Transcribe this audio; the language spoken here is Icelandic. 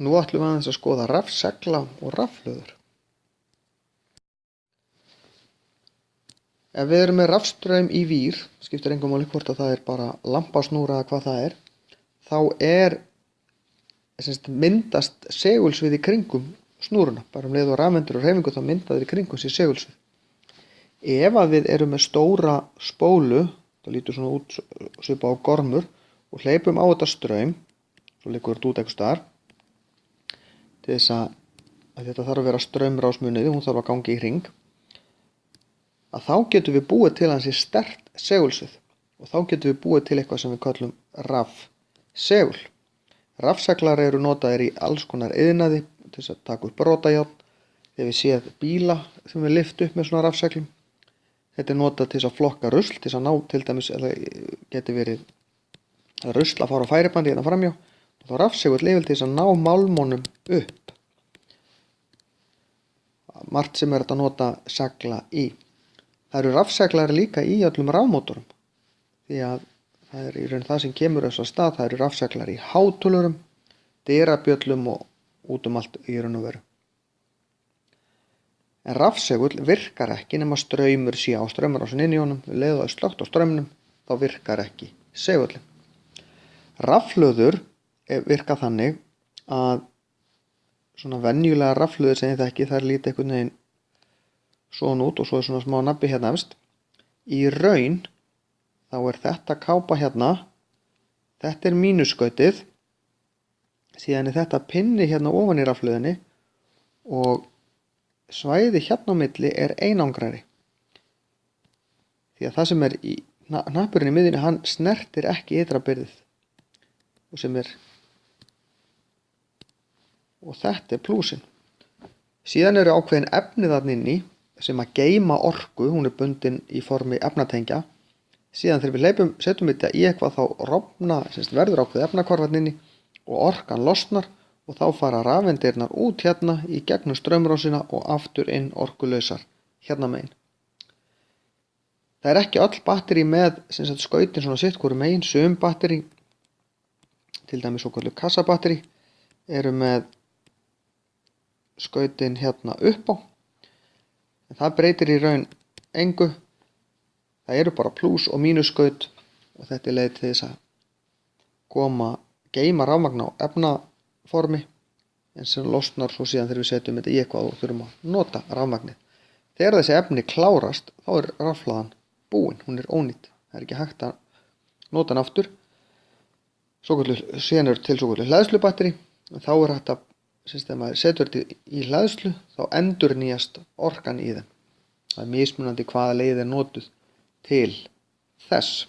Nú ætlum við aðeins að skoða rafsegla og rafhlöður. Ef við erum með rafstraum í vír, skiptir engu máli hvort að það er bara lampasnúra eða hvað það er, þá myndast segulsvið í kringum snúruna. Bara leið og rafeindir og hreyfingu þá mynda þeir í kringum sér segulsvið. Ef að við erum með stóra spólu, það lítur svona út svipað á gormur, og hleypum á þetta straum, svo liggur þetta út einhvers staðar, til þess að þetta þarf að vera straumrásmunið, hún þarf að gangi í hring, að þá getum við búið til hansi sterkt segulsvið og þá getum við búið til eitthvað sem við kallum rafsegul. Rafseglar eru notaðir í alls konar iðnaði til þess að taka upp brotajárn. Þegar við séð bíla sem við lyftum upp með svona rafseglum. Þetta er notað til þess að flokka rusl, til þess að ná til dæmis, eða getur verið rusl að fara á færibandi hérna framjá. Og þá rafsegull til þess að ná málmónum upp. Margt sem er þetta að nota segla í. Það eru rafseglar líka í öllum rafmótorum, því að það er í raun það sem kemur þess að stað. Það eru rafseglar í hátölurum, dyrabjöllum og út allt í raun og veru. En rafsegull virkar ekki nema straumur sé á straumrásin inn í honum. Við leið og það er slökkt á straumnum, þá virkar ekki segullin. Rafhlöður virka þannig að svona venjulega rafhlöður sem ég þekki, þær líta einhvern veginn svona út og svo er svona smá nabbi hérna efst. Í raun þá er þetta kápa hérna, þetta er mínusskautið, síðan er þetta pinni hérna ofan í rafhlöðinni og svæði hérna á milli er einangrari. Því að það sem er í hnappurinn í miðjunni, hann snertir ekki ytra byrðið og þetta er plúsin. Síðan eru ákveðin efni þarna inni sem að geyma orku, hún er bundin í formi efnatengja. Síðan þegar við setjum þetta í eitthvað þá verður ákveðið efnahvarf þarna inni og orkan losnar og þá fara rafeindirnar út hérna í gegnum straumrásina og aftur inn orkulausar hérna megin. Það er ekki öll batteri með skautin svona sitt hvoru megin. Sum batteri, til dæmis svokölluð kassabatteri, eru með skautin hérna upp á. En það breytir í raun engu. Það eru bara plús og mínusskaut og þetta er leið til þess að geyma rafmagn á efnaformi en sem losnar svo síðan þegar við setjum þetta í eitthvað og þurfum að nota rafmagnið. Þegar þessi efni klárast þá er rafhlaðan búin, hún er ónýtt. Það er ekki hægt að nota hann aftur. Síðan eru til svokölluð hleðslubatteri og þá er hægt að þegar maður setur þetta í hleðslu þá endurnýjast orkan í þeim. Það er mismunandi hvaða leið er notuð til þess.